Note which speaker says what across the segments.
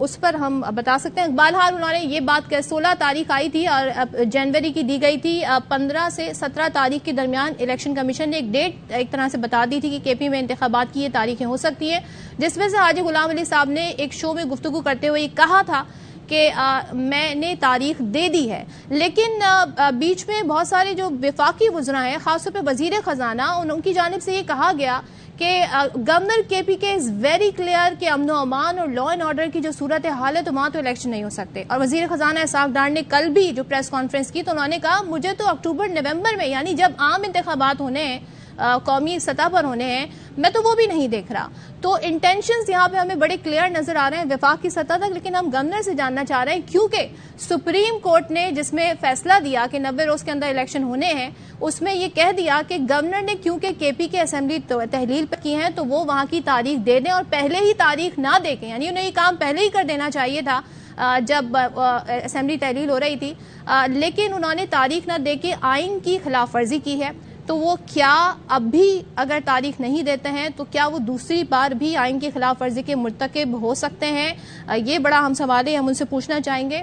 Speaker 1: اس پر ہم بتا سکتے ہیں. بہرحال انہوں نے یہ بات کہ 16 تاریخ آئی تھی اور جنوری کی دی گئی تھی. 15 سے 17 تاریخ کے درمیان الیکشن کمیشن نے ایک ڈیٹ ایک طرح سے بتا دی تھی کہ کے پی میں انتخابات کی یہ تاریخیں ہو سکتی ہیں, جس میں سے حاجی غلام علی صاحب نے ایک شو میں گفتگو کرتے ہوئے یہ کہا تھا کہ میں نے تاریخ دے دی ہے. لیکن بیچ میں بہت سارے جو وفاقی وزراء ہیں, خاص طور پہ وزیر خزانہ, ان کی جانب سے یہ کہا گیا کہ گورنر کے پی کے از ویری کلیئر کہ امن و امان اور لا اینڈ آرڈر کی جو صورت حال ہے تو وہاں تو الیکشن نہیں ہو سکتے. اور وزیر خزانہ اسحاق ڈار نے کل بھی جو پریس کانفرنس کی تو انہوں نے کہا مجھے تو اکتوبر نومبر میں, یعنی جب عام انتخابات ہونے ہیں, قومی سطح پر ہونے ہیں, میں تو وہ بھی نہیں دیکھ رہا. تو انٹینشنز یہاں پہ ہمیں بڑے کلیئر نظر آ رہے ہیں وفاق کی سطح تک. لیکن ہم گورنر سے جاننا چاہ رہے ہیں, کیونکہ سپریم کورٹ نے جس میں فیصلہ دیا کہ 90 روز کے اندر الیکشن ہونے ہیں, اس میں یہ کہہ دیا کہ گورنر نے کیونکہ کے پی کے اسمبلی تحلیل کی ہیں تو وہ وہاں کی تاریخ دے دیں, اور پہلے ہی تاریخ نہ دے کے, یعنی انہیں یہ کام پہلے ہی کر دینا چاہیے تھا جب اسمبلی تحلیل ہو رہی تھی, لیکن انہوں نے تاریخ نہ دے کے آئین کی خلاف ورزی کی ہے. تو وہ کیا اب بھی اگر تاریخ نہیں دیتے ہیں تو کیا وہ دوسری بار بھی آئین کی خلاف ورزی کے مرتکب ہو سکتے ہیں؟ یہ بڑا ہم سوال ہے, ہم ان سے پوچھنا چاہیں گے.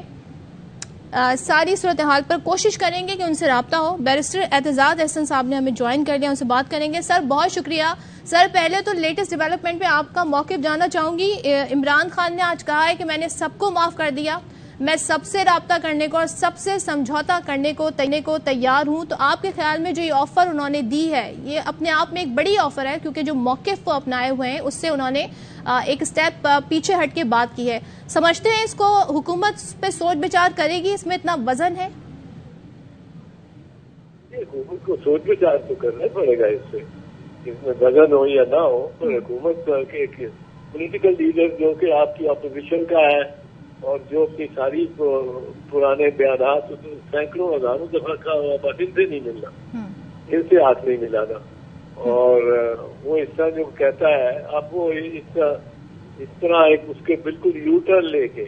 Speaker 1: ساری صورتحال پر کوشش کریں گے کہ ان سے رابطہ ہو. بیرسٹر اعتزاز احسن صاحب نے ہمیں جوائن کر لیا, ان سے بات کریں گے. سر بہت شکریہ. سر پہلے تو لیٹسٹ ڈیولپمنٹ پہ آپ کا موقف جاننا چاہوں گی. عمران خان نے آج کہا ہے کہ میں نے سب کو معاف کر دیا, میں سب سے رابطہ کرنے کو اور سب سے سمجھوتا کرنے کو تیار ہوں. تو آپ کے خیال میں جو یہ آفر انہوں نے دی ہے یہ اپنے آپ میں ایک بڑی آفر ہے, کیونکہ جو موقف وہ اپنائے ہوئے ہیں اس سے انہوں نے ایک سٹیپ پیچھے ہٹ کے بات کی ہے. سمجھتے ہیں اس کو حکومت پہ سوچ بچار کرے گی, اس میں اتنا وزن ہے؟
Speaker 2: حکومت کو سوچ بچار تو کرنا پڑے گا, اس میں وزن ہو یا نہ ہو. تو حکومت کے پولیٹیکل لیڈر جو کہ آپ کی اپوزیشن کا ہے اور جو اپنی ساری پرانے بیانات سینکڑوں ہزاروں دفعہ کا بات, ان سے نہیں ملنا, ان سے ہاتھ نہیں ملانا. اور وہ اس طرح جو کہتا ہے اب وہ اس طرح ایک اس کے بالکل یو ٹرن لے کے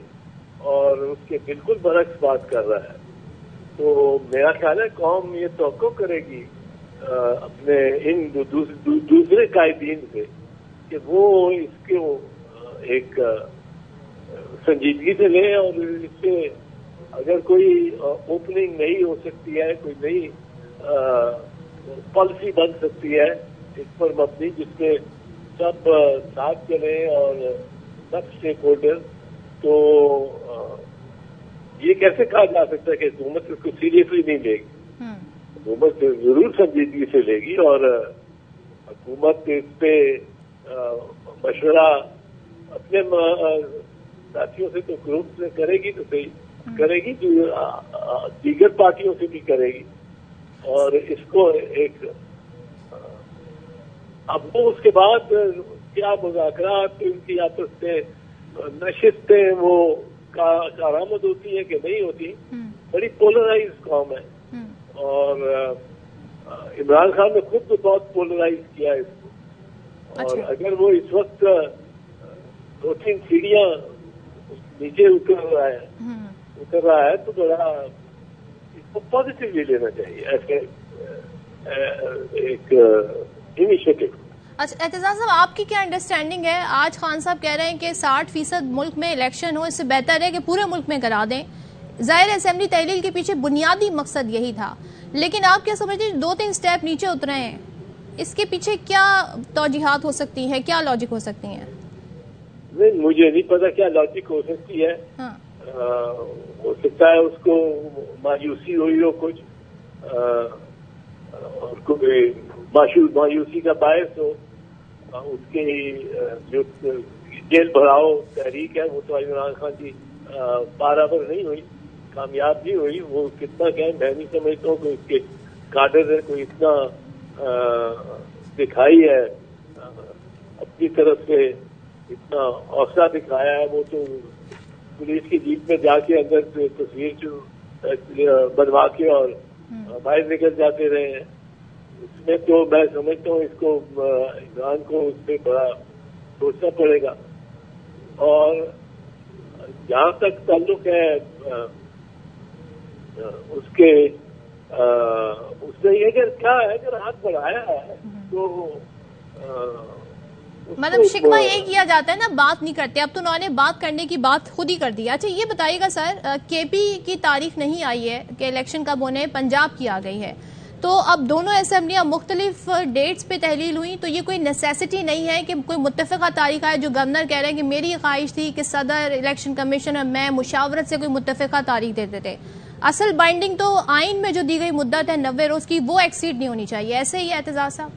Speaker 2: اور اس کے بالکل برعکس بات کر رہا ہے. تو میرا خیال ہے قوم یہ توقع کرے گی اپنے ان دوسرے قائدین سے کہ وہ اس کو ایک سنجیدگی سے لیں, اور اس سے اگر کوئی اوپننگ نہیں ہو سکتی ہے, کوئی نئی پالیسی بن سکتی ہے اس پر مبنی جس میں سب ساتھ چلیں اور سب اسٹیک ہولڈر, تو یہ کیسے کہا جا سکتا ہے کہ حکومت اس کو سیریسلی نہیں لے گی؟ حکومت ضرور سنجیدگی سے لے گی, اور حکومت اس پہ مشورہ اپنے ساتھیوں سے تو گروپ سے کرے گی, تو صحیح کرے گی, دیگر پارٹیوں سے بھی کرے گی. اور اس کو ایک اب وہ اس کے بعد کیا مذاکرات ان کی آپس میں نشستیں وہ کارآمد ہوتی ہیں کہ نہیں ہوتی. بڑی پولرائز قوم ہے, اور عمران خان نے خود تو بہت پولرائز کیا اس کو. اور اگر وہ اس وقت 2-3 سیڑھیاں نیچے اتر رہا ہے تو بڑا اس کو پازیٹیولی لینا چاہیے ایسے ایک انیشیٹو.
Speaker 1: اچھا اعتزاز صاحب, آپ کی کیا انڈرسٹینڈنگ ہے؟ آج خان صاحب کہہ رہے ہیں کہ 60% ملک میں الیکشن ہو, اس سے بہتر ہے کہ پورے ملک میں کرا دیں. ظاہر اسمبلی تحلیل کے پیچھے بنیادی مقصد یہی تھا, لیکن آپ کیا سمجھتے ہیں 2-3 سٹیپ نیچے اترے ہیں, اس کے پیچھے کیا توجیحات ہو سکتی ہیں, کیا لاجک ہو سکتی ہیں؟
Speaker 2: نہیں, مجھے نہیں پتا کیا لاجک ہو سکتی ہے. ہو سکتا ہے اس کو مایوسی ہوئی ہو کچھ, اور کوئی مایوسی کا باعث ہو. اس کی جو جیل بھراؤ تحریک ہے وہ تو عمران خان کی برابر نہیں ہوئی, کامیاب نہیں ہوئی. وہ کتنا کہ میں نہیں سمجھتا ہوں کہ اس کے کاڈر نے کوئی اتنا دکھائی ہے اپنی طرف سے, اتنا حوصلہ دکھایا ہے. وہ تو پولیس کی جیپ میں جا کے اندر تصویر بنوا کے اور باہر نکل جاتے رہے ہیں. اس میں تو میں سمجھتا ہوں اس کو عمران کو اس پہ بڑا سوچنا پڑے گا. اور جہاں تک تعلق ہے اس کے اس نے اگر کیا ہے, اگر ہاتھ بڑھایا ہے تو
Speaker 1: مطلب شکوہ یہی کیا جاتا ہے نا، بات نہیں کرتے. اب تو انہوں نے بات کرنے کی بات خود ہی کر دی. اچھا یہ بتائیے گا سر، کے پی کی تاریخ نہیں آئی ہے کہ الیکشن کب ہونے، پنجاب کی آ گئی ہے، تو اب دونوں اسمبلیاں مختلف ڈیٹس پہ تحلیل ہوئی، تو یہ کوئی نیسیسٹی نہیں ہے کہ کوئی متفقہ تاریخ آئے؟ جو گورنر کہہ رہے ہیں کہ میری خواہش تھی کہ صدر، الیکشن کمیشن اور میں مشاورت سے کوئی متفقہ تاریخ دیتے تھے. اصل بائنڈنگ تو آئین میں جو دی گئی مدت ہے 90 روز کی، وہ ایکسیڈ نہیں ہونی چاہیے. ایسے ہی ہے اعتزاز صاحب؟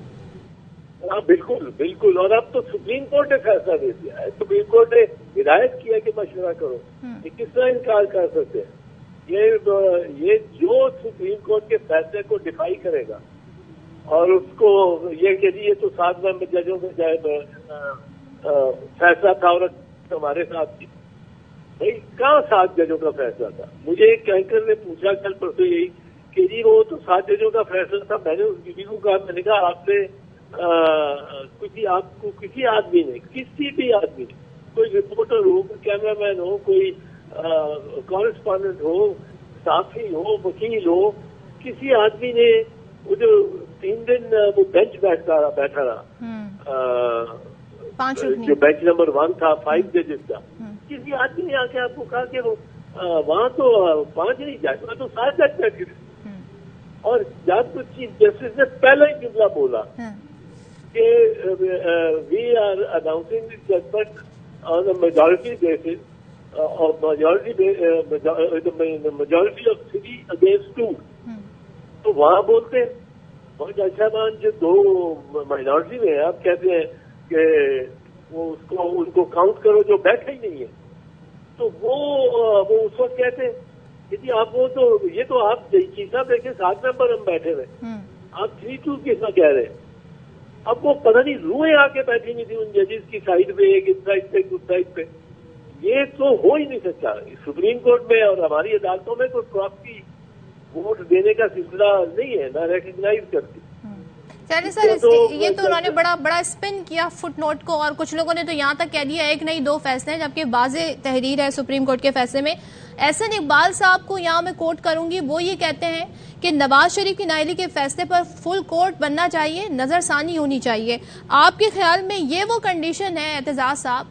Speaker 2: ہاں بالکل بالکل. اور اب تو سپریم کورٹ نے فیصلہ دے دیا ہے. سپریم کورٹ نے ہدایت کیا کہ مشورہ کرو. یہ کس طرح انکار کر سکتے ہیں؟ یہ جو سپریم کورٹ کے فیصلے کو ڈیفائی کرے گا اور اس کو یہ کہ یہ تو 7 ممبر ججوں میں فیصلہ تھا اور ہمارے ساتھ تھی. بھائی کہاں 7 ججوں کا فیصلہ تھا؟ مجھے ایک اینکر نے پوچھا کل پرسوں یہی کہ جی وہ تو 7 ججوں کا فیصلہ تھا. میں نے اس بیوی کو کہا، میں نے کہا آپ نے آپ کو کسی آدمی نے، کسی بھی آدمی نے، کوئی رپورٹر ہو، کوئی کیمرہ مین ہو، کوئی کورسپونڈنٹ ہو، صحافی ہو، وکیل ہو، کسی آدمی نے وہ جو 3 دن وہ بینچ بیٹھا رہا جو بینچ نمبر 1 تھا 5 ججز کا، کسی آدمی نے آ کے آپ کو کہا کہ وہاں تو 5 نہیں جائے، وہاں تو 7 جج بیٹھے تھے. اور جب تو چیف جسٹس نے پہلا ہی جملہ بولا کہ we are announcing this judgement on a majority basis اور میجورٹی آف 3 against 2. تو وہاں بولتے ہیں اور جج صاحبان جو 2 مائنورٹی میں ہیں، آپ کہتے ہیں کہ وہ ان کو کاؤنٹ کرو جو بیٹھے ہی نہیں ہے. تو وہ اس وقت کہتے ہیں کہ جی آپ وہ تو یہ تو آپ چیف صاحب دیکھیں 7 ممبر ہم بیٹھے ہوئے، آپ 3-2 کس طرح کہہ رہے ہیں؟ اب وہ پتہ نہیں روحیں آ کے بیٹھی نہیں تھی ان ججز کی سائڈ پہ، ایک اس سائڈ پہ، اس سائڈ پہ. یہ تو ہو ہی نہیں سکتا. سپریم کورٹ میں اور ہماری عدالتوں میں کوئی پراپرٹی ووٹ دینے کا سلسلہ نہیں ہے، نہ ریکگنائز کرتی.
Speaker 1: چلیے سر، یہ تو انہوں نے بڑا اسپن کیا فٹ نوٹ کو، اور کچھ لوگوں نے تو یہاں تک کہہ دیا 1 نہیں 2 فیصلے ہیں، جبکہ واضح تحریر ہے سپریم کورٹ کے فیصلے میں. احسن اقبال صاحب کو یہاں میں کوٹ کروں گی، وہ یہ کہتے ہیں کہ نواز شریف کی نااہلی کے فیصلے پر فل کورٹ بننا چاہیے، نظر ثانی ہونی چاہیے. آپ کے خیال میں یہ وہ کنڈیشن ہے اعتزاز صاحب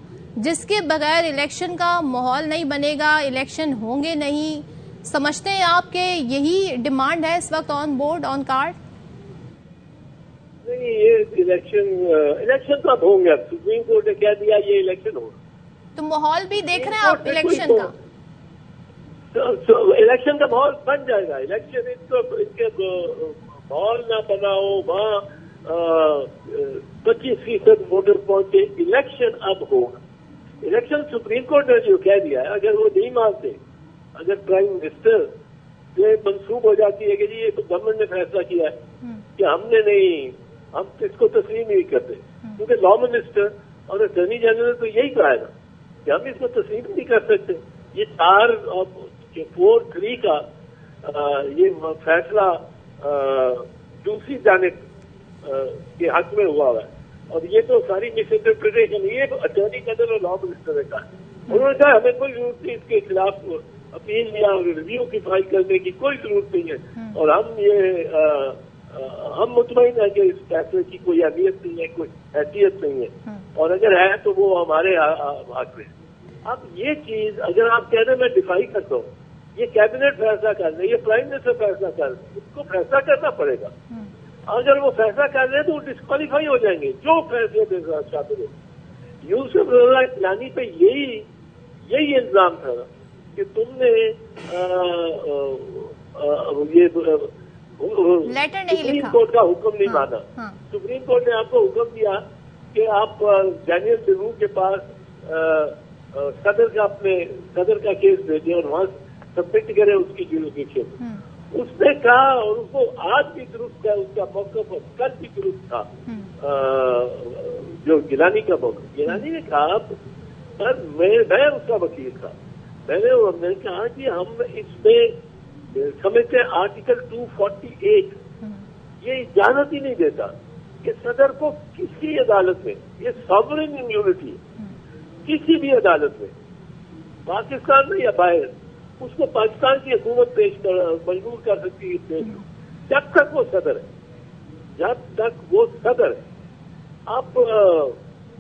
Speaker 1: جس کے بغیر الیکشن کا ماحول نہیں بنے گا، الیکشن ہوں گے نہیں؟ سمجھتے ہیں آپ کہ یہی ڈیمانڈ ہے اس وقت آن بورڈ، آن کارڈ؟
Speaker 2: نہیں، یہ الیکشن تو اب ہوں گے. اب سپریم کورٹ نے کہہ دیا یہ الیکشن ہوگا،
Speaker 1: تو ماحول بھی دیکھ رہے ہیں آپ الیکشن کا؟
Speaker 2: الیکشن کا ماحول بن جائے گا. الیکشن ان کے ماحول نہ بنا ہو، وہاں 25% ووٹر پہنچے. الیکشن اب ہوگا. الیکشن سپریم کورٹ نے جو کہہ دیا ہے، اگر وہ نہیں مانتے، اگر پرائم منسٹر یہ منسوب ہو جاتی ہے کہ جی یہ گورنمنٹ نے فیصلہ کیا ہے کہ ہم نے نہیں، ہم اس کو تسلیم نہیں کرتے، کیونکہ لا منسٹر اور اٹارنی جنرل نے تو یہی کہا ہے نا کہ ہم اس کو تسلیم نہیں کر سکتے. یہ 4-3 کا یہ فیصلہ دوسری جانب کے حق میں ہوا ہے. اور یہ تو ساری مس انٹرپریٹیشن یہ اٹارنی جنرل اور لا منسٹر نے کہا. انہوں نے کہا ہمیں کوئی ضرورت نہیں اس کے خلاف اپیل یا ریویو کی فائل کرنے کی، کوئی ضرورت نہیں ہے. اور ہم مطمئن ہیں کہ اس فیصلے کی کوئی اہمیت نہیں ہے، کوئی حیثیت نہیں ہے، اور اگر ہے تو وہ ہمارے حق میں. اب یہ چیز اگر آپ کہہ رہے میں ڈیفائی کرتا ہوں، یہ کیبنٹ فیصلہ کر رہے، یہ پرائم منسٹر فیصلہ کر رہے، اس کو فیصلہ کرنا پڑے گا. اگر وہ فیصلہ کر رہے ہیں تو وہ ڈسکوالیفائی ہو جائیں گے جو فیصلے دینا چاہتے ہیں. یوسف رضا گیلانی پہ یہی الزام تھا کہ تم نے سپریم کورٹ کا حکم نہیں مانا. سپریم کورٹ نے آپ کو حکم دیا کہ آپ ڈینیل ڈیرو کے پاس صدر کا کیس بھیجیں اور وہاں سبمٹ کریں اس کی جوریسڈکشن. اس نے کہا، اور اس کو آج بھی درست ہے، اس کا موقف اور کل بھی درست تھا جو گیلانی کا موقف. گیلانی نے کہا سر میں اس کا وکیل تھا، میں نے کہا کہ ہم اس میں سمجھتے ہیں آرٹیکل 248 یہ اجازت ہی نہیں دیتا کہ صدر کو کسی عدالت میں، یہ ساورن امیونٹی کسی بھی عدالت میں، پاکستان میں یا باہر، اس کو پاکستان کی حکومت مجبور کر سکتی ہے پیش، جب تک وہ صدر ہے. جب تک وہ صدر ہے. آپ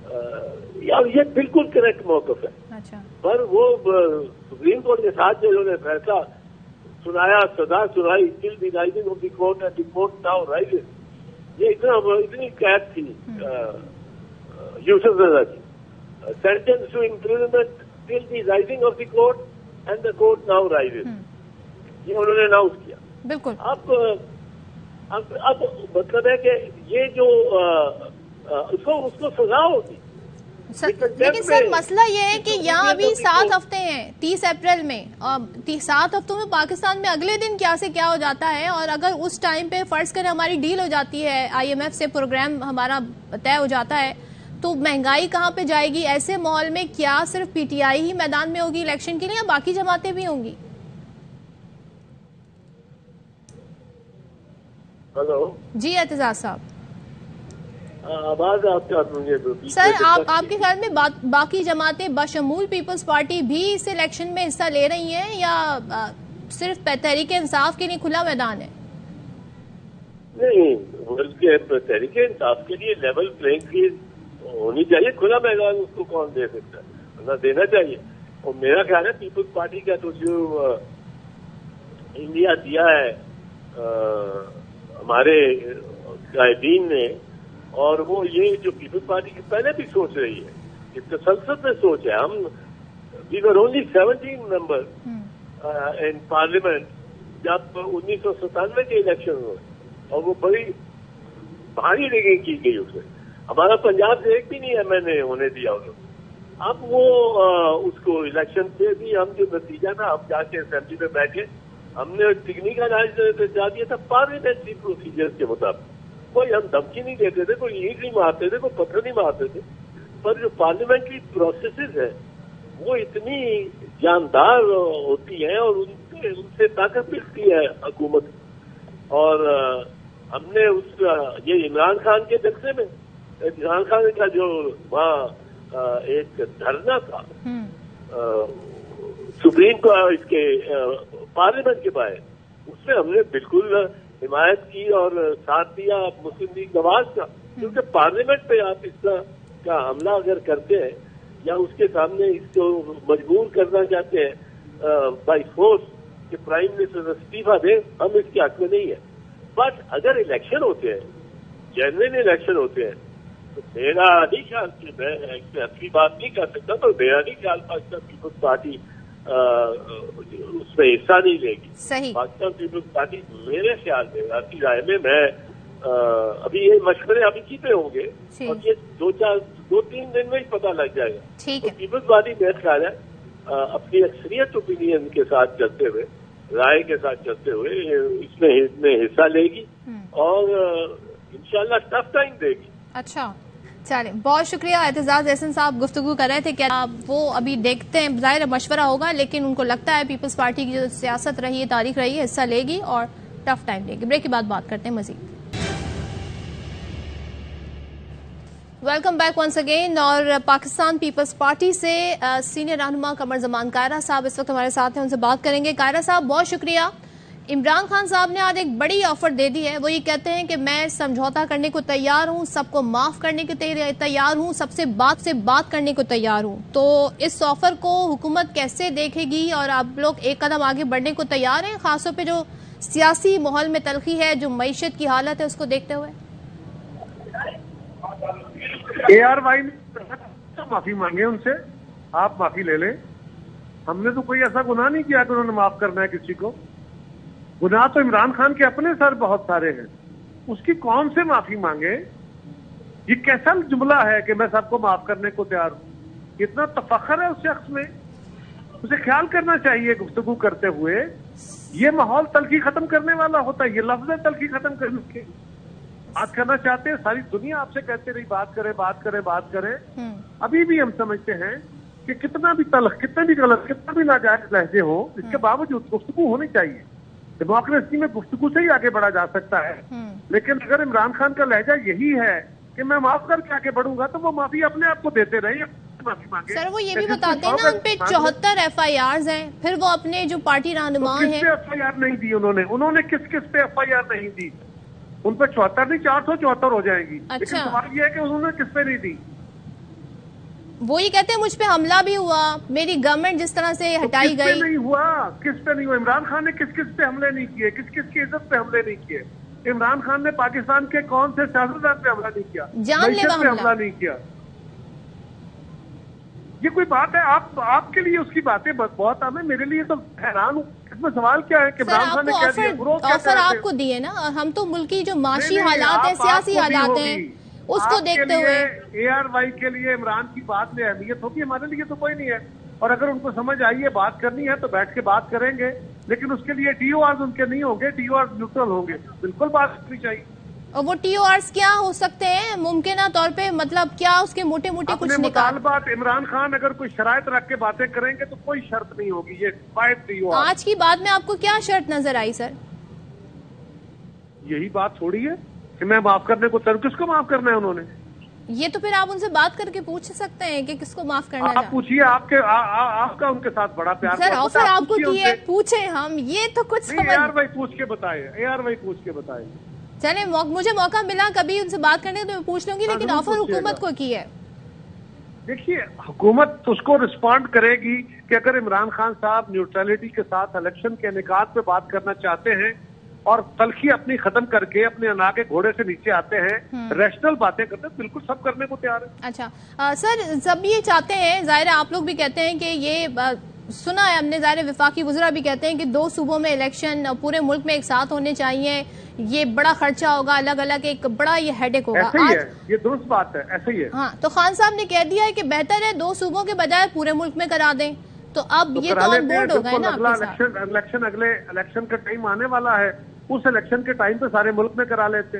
Speaker 2: یہ بالکل کریکٹ موقف ہے.
Speaker 1: اچھا.
Speaker 2: پر وہ سپریم کورٹ کے ساتھ جو انہوں نے فیصلہ سنایا, سزا سنائی, till the rising of the court and the court now rises, یہ اتنی قید تھی یوسف رضا کی, sentence to imprisonment till the rising of the court and the court now rises, یہ انہوں نے اناؤنس کیا.
Speaker 1: بالکل.
Speaker 2: اب مطلب ہے کہ یہ جو اس کو سزا ہوگی.
Speaker 1: لیکن سر مسئلہ یہ ہے کہ یہاں ابھی 7 ہفتے ہیں 30 اپریل میں, اور 7 ہفتوں میں پاکستان میں اگلے دن کیا سے کیا ہو جاتا ہے, اور اگر اس ٹائم پہ فرض کریں ہماری ڈیل ہو جاتی ہے, IMF سے پروگرام ہمارا طے ہو جاتا ہے, تو مہنگائی کہاں پہ جائے گی؟ ایسے ماحول میں کیا صرف PTI ہی میدان میں ہوگی الیکشن کے لیے یا باقی جماعتیں بھی ہوں گی؟
Speaker 2: ہلو
Speaker 1: جی اعتزاز صاحب,
Speaker 2: آواز آپ کا
Speaker 1: سر آپ کے خیال میں باقی جماعتیں بشمول پیپلز پارٹی بھی اس الیکشن میں حصہ لے رہی ہیں یا صرف تحریک انصاف کے لیے کھلا میدان ہے؟
Speaker 2: نہیں, بلکہ تحریک انصاف کے لیے لیول پلینگ فیلڈ ہونی چاہیے, کھلا میدان اس کو کون دے سکتا ہے, نہ دینا چاہیے. اور میرا خیال ہے پیپلز پارٹی کا تو جو انڈیا دیا ہے ہمارے قائدین نے, اور وہ یہ جو پیپلز پارٹی کی پہلے بھی سوچ رہی ہے, اس تسلسل میں سوچ ہے. ہم وی ور اونلی 17 ممبر ان پارلیمنٹ جب 1997 کے الیکشن ہوئے, اور وہ بڑی بھاری ریگنگ کی گئی اس میں. ہمارا پنجاب سے ایک بھی نہیں MNA ہونے دیا انہوں نے. اب وہ اس کو الیکشن سے بھی ہم جو نتیجہ تھا, ہم جا کے اسمبلی میں بیٹھے, ہم نے ٹیکنیکل جا دیا تھا پارلیمنٹری پروسیجر کے مطابق. کوئی ہم دھمکی نہیں دیتے تھے, کوئی اینٹ نہیں مارتے تھے, کوئی پتھر نہیں مارتے تھے, پر جو پارلیمنٹری پروسیسز ہیں وہ اتنی جاندار ہوتی ہیں اور ان سے طاقت ملتی ہے حکومت. اور ہم نے یہ عمران خان کے جلسے میں, عمران خان کا جو وہاں ایک دھرنا تھا سپریم کو اس کے پارلیمنٹ کے باہر, اس میں ہم نے بالکل حمایت کی اور ساتھ دیا مسلم لیگ نواز کا, کیونکہ پارلیمنٹ پہ آپ اس طرح کا حملہ اگر کرتے ہیں یا اس کے سامنے اس کو مجبور کرنا چاہتے ہیں بائی فورس کہ پرائم منسٹر استعفیٰ دیں, ہم اس کے حق میں نہیں ہے. بٹ اگر الیکشن ہوتے ہیں, جنرل الیکشن ہوتے ہیں, تو میرا نہیں خیال کہ میں اپنی بات نہیں کر سکتا, تو میرا نہیں خیال پاکستان پیپلز پارٹی اس میں حصہ نہیں لے گی.
Speaker 1: صحیح.
Speaker 2: پاکستان پیپلز پارٹی میرے خیال میں, آپ کی رائے میں ابھی یہ مشورے ابھی کی پہ ہوں گے, اور یہ 2-3 دن میں ہی پتہ لگ جائے گا.
Speaker 1: ٹھیک ہے.
Speaker 2: پیپلز پارٹی میرا خیال ہے اپنی اکثریت اوپینین کے ساتھ چلتے ہوئے, رائے کے ساتھ چلتے ہوئے اس میں حصہ لے گی, اور انشاءاللہ ٹف ٹائم دے گی.
Speaker 1: اچھا چلیں, بہت شکریہ. اعتزاز احسن صاحب گفتگو کر رہے تھے کہ وہ ابھی دیکھتے ہیں, ظاہر مشورہ ہوگا, لیکن ان کو لگتا ہے پیپلز پارٹی کی جو سیاست رہی ہے, تاریخ رہی ہے, حصہ لے گی اور ٹف ٹائم لے گی. بریک کے بعد بات کرتے ہیں مزید. Welcome back once again. اور پاکستان پیپلز پارٹی سے سینئر رہنما قمر زمان قاہرہ صاحب اس وقت ہمارے ساتھ ہیں, ان سے بات کریں گے. قاہرہ صاحب بہت شکریہ. عمران خان صاحب نے آج ایک بڑی آفر دے دی ہے, وہ یہ کہتے ہیں کہ میں سمجھوتا کرنے کو تیار ہوں, سب کو معاف کرنے کو تیار ہوں, سب سے بات کرنے کو تیار ہوں. تو اس آفر کو حکومت کیسے دیکھے گی, اور آپ لوگ ایک قدم آگے بڑھنے کو تیار ہیں, خاص طور پہ جو سیاسی ماحول میں تلخی ہے, جو معیشت کی حالت ہے, اس کو دیکھتے ہوئے؟
Speaker 3: ARY نے معافی مانگے ان سے, آپ معافی لے لیں. ہم نے تو کوئی ایسا گناہ نہیں کیا کہ انہوں نے معاف کرنا ہے کسی کو. گناہ تو عمران خان کے اپنے سر بہت سارے ہیں, اس کی کون سے معافی مانگے؟ یہ کیسا جملہ ہے کہ میں سب کو معاف کرنے کو تیار ہوں؟ اتنا تفخر ہے اس شخص میں, اسے خیال کرنا چاہیے گفتگو کرتے ہوئے. یہ ماحول تلخی ختم کرنے والا ہوتا ہے, یہ لفظ ہے تلخی ختم کرنے کے. بات کرنا چاہتے ہیں, ساری دنیا آپ سے کہتے رہی بات کرے. ابھی بھی ہم سمجھتے ہیں کہ کتنا بھی تلخ, کتنا بھی غلط, کتنا بھی ناجائز لہجے ہو, اس کے باوجود گفتگو ہونی چاہیے. ڈیموکریسی میں گفتگو سے ہی آگے بڑھا جا سکتا ہے. لیکن اگر عمران خان کا لہجہ یہی ہے کہ میں معاف کر کے آگے بڑھوں گا, تو وہ معافی اپنے آپ کو دیتے رہے, معافی مانگے.
Speaker 1: سر وہ یہ بھی بتاتے ہیں نا ان پہ 74 FIRs ہیں, پھر وہ اپنے جو پارٹی رہنما ہیں,
Speaker 3: کس پہ FIR نہیں دی انہوں نے کس پہ FIR نہیں دی؟ ان پہ 74 نہیں 474 ہو جائے گی. لیکن سوال یہ ہے کہ انہوں نے کس پہ نہیں دی.
Speaker 1: وہ یہ کہتے ہیں مجھ پہ حملہ بھی ہوا, میری گورنمنٹ جس طرح سے ہٹائی گئی.
Speaker 3: نہیں ہوا, کس پہ نہیں ہوا؟ عمران خان نے کس کس پہ حملے نہیں کیے, کس کس کی عزت پہ حملے نہیں کیے؟ عمران خان نے پاکستان کے کون سے سیاستدان پہ حملہ نہیں کیا,
Speaker 1: جان لیوا
Speaker 3: پہ حملہ نہیں کیا؟ یہ کوئی بات ہے؟ آپ کے لیے اس کی باتیں بہت عام ہے, میرے لیے تو حیران ہوں. اس میں سوال کیا ہے کہ عمران خان نے کیا دیا؟
Speaker 1: آفر آپ کو دیے نا, اور ہم تو ملکی جو معاشی حالات ہیں, سیاسی حالات ہیں, اس کو دیکھتے ہوئے
Speaker 3: اے آر وائی کے لیے عمران کی بات میں اہمیت ہوگی, ہمارے لیے تو کوئی نہیں ہے. اور اگر ان کو سمجھ آئی ہے بات کرنی ہے تو بیٹھ کے بات کریں گے, لیکن اس کے لیے ٹی او آرز ان کے نہیں ہوں گے, ٹی او آرز نیوٹرل ہوں گے. بالکل بات کرنی چاہیے.
Speaker 1: اور وہ ٹی او آرز کیا ہو سکتے ہیں ممکنہ طور پہ, مطلب کیا اس کے موٹے موٹے کچھ
Speaker 3: مطالبات؟ عمران خان اگر کوئی شرائط رکھ کے باتیں کریں گے تو کوئی شرط نہیں ہوگی, یہ فائد ٹی او آر.
Speaker 1: آج کی بات میں آپ کو کیا شرط نظر آئی سر؟
Speaker 3: یہی بات تھوڑی ہے کہ میں معاف کرنے کو تیار. کس کو معاف کرنا ہے انہوں نے؟
Speaker 1: یہ تو پھر آپ ان سے بات کر کے پوچھ سکتے ہیں کہ کس کو معاف کرنا ہے.
Speaker 3: آپ پوچھیے, آپ کا ان کے ساتھ بڑا پیار.
Speaker 1: سر آفر آپ کو کیے, پوچھیں ہم, یہ تو کچھ
Speaker 3: اے آر وائی پوچھ کے بتائے, اے آر وائی پوچھ کے بتائے.
Speaker 1: چلے مجھے موقع ملا کبھی ان سے بات کرنے تو میں پوچھ لوں گی, لیکن آفر حکومت کو کی ہے.
Speaker 3: دیکھیے, حکومت اس کو رسپونڈ کرے گی کہ اگر عمران خان صاحب نیوٹرلٹی کے ساتھ الیکشن کے انعقاد پہ بات کرنا چاہتے ہیں اور تلخی اپنی ختم کر کے اپنے انا کے گھوڑے سے نیچے آتے ہیں, ریشنل باتیں کرتے ہیں, بالکل سب کرنے کو تیار ہے.
Speaker 1: اچھا سر, سب یہ چاہتے ہیں, ظاہر ہے آپ لوگ بھی کہتے ہیں کہ یہ سنا ہے ہم نے, ظاہر وفاقی وزراء بھی کہتے ہیں کہ 2 صوبوں میں الیکشن پورے ملک میں ایک ساتھ ہونے چاہیے, یہ بڑا خرچہ ہوگا, الگ الگ ایک بڑا یہ ہیڈ ایک ہوگا.
Speaker 3: ایسا ہی ہے, یہ درست بات ہے, ایسا ہی ہے.
Speaker 1: ہاں, تو خان صاحب نے کہہ دیا ہے کہ بہتر ہے 2 صوبوں کے بجائے پورے ملک میں کرا دیں, تو اب یہ تو آن بورڈ ہو گئے نا.
Speaker 3: اگلے الیکشن کا ٹائم آنے والا ہے, اس الیکشن کے ٹائم پہ سارے ملک میں کرا لیتے.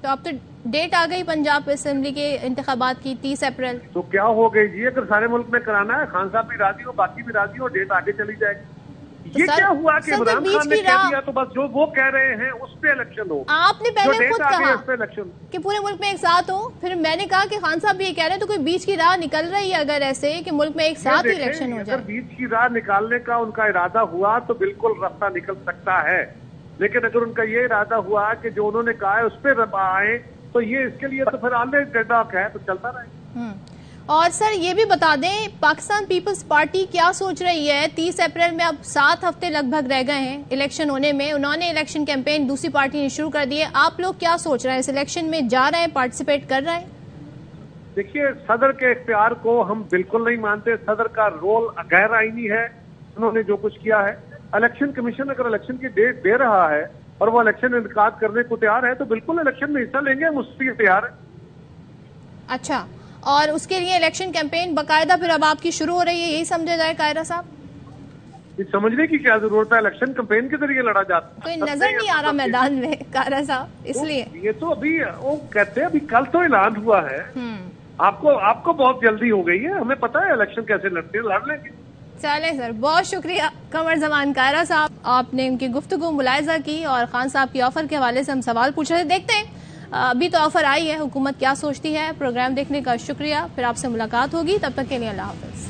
Speaker 1: تو اب تو ڈیٹ آ گئی پنجاب اسمبلی کے انتخابات کی 30 اپریل.
Speaker 3: تو کیا ہو گئی جی, اگر سارے ملک میں کرانا ہے, خان صاحب بھی راضی ہو, باقی بھی راضی ہو, ڈیٹ آگے چلی جائے گی. یہ کیا ہوا کہ عمران خان نے کہہ دیا تو بس جو وہ کہہ رہے ہیں اس پہ الیکشن ہو.
Speaker 1: آپ نے پہلے خود کہا کہ پورے ملک میں ایک ساتھ ہو, پھر میں نے کہا کہ خان صاحب بھی یہ کہہ رہے ہیں, تو کوئی بیچ کی راہ نکل رہی ہے اگر ایسے کہ ملک میں ایک ساتھ ہی الیکشن ہو جائے؟
Speaker 3: اگر بیچ کی راہ نکالنے کا ان کا ارادہ ہوا تو بالکل راستہ نکل سکتا ہے, لیکن اگر ان کا یہ ارادہ ہوا کہ جو انہوں نے کہا ہے اس پہ آئے تو یہ اس کے لیے تو پھر آلریڈی ڈیڈ لاک ہے, تو چلتا رہے.
Speaker 1: اور سر یہ بھی بتا دیں, پاکستان پیپلز پارٹی کیا سوچ رہی ہے؟ 30 اپریل میں اب 7 ہفتے لگ بھگ رہ گئے ہیں الیکشن ہونے میں, انہوں نے الیکشن کیمپین دوسری پارٹی نے شروع کر دی ہے. آپ لوگ کیا سوچ رہے ہیں, اس الیکشن میں جا رہے ہیں, پارٹیسپیٹ کر رہے ہیں؟
Speaker 3: دیکھیے, صدر کے اختیار کو ہم بالکل نہیں مانتے. صدر کا رول غیر آئینی ہے, انہوں نے جو کچھ کیا ہے. الیکشن کمیشن اگر الیکشن کی ڈیٹ دے رہا ہے اور وہ الیکشن انعقاد کرنے کو تیار ہے تو بالکل الیکشن میں حصہ لیں گے, ہم اس کے تیار ہیں.
Speaker 1: اچھا, اور اس کے لیے الیکشن کیمپین باقاعدہ پھر اب آپ کی شروع ہو رہی ہے, یہی سمجھا جائے قاہرہ صاحب؟
Speaker 3: سمجھنے کی کیا ضرورت ہے, الیکشن کمپین کے ذریعے لڑا جاتا ہے.
Speaker 1: کوئی نظر نہیں آ رہا میدان میں قاہرہ صاحب, اس لیے
Speaker 3: یہ تو ابھی وہ کہتے ہیں ابھی کل تو اعلان ہوا ہے. آپ کو بہت جلدی ہو گئی ہے, ہمیں پتا ہے الیکشن کیسے لڑتے ہیں, لڑ لیں گے.
Speaker 1: چلے سر, بہت شکریہ قمر زمان قاہرہ صاحب, آپ نے ان کی گفتگو ملاحظہ کی اور خان صاحب کی آفر کے حوالے سے ہم سوال پوچھ رہے. دیکھتے ہیں ابھی تو آفر آئی ہے, حکومت کیا سوچتی ہے. پروگرام دیکھنے کا شکریہ, پھر آپ سے ملاقات ہوگی, تب تک کے لیے اللہ حافظ.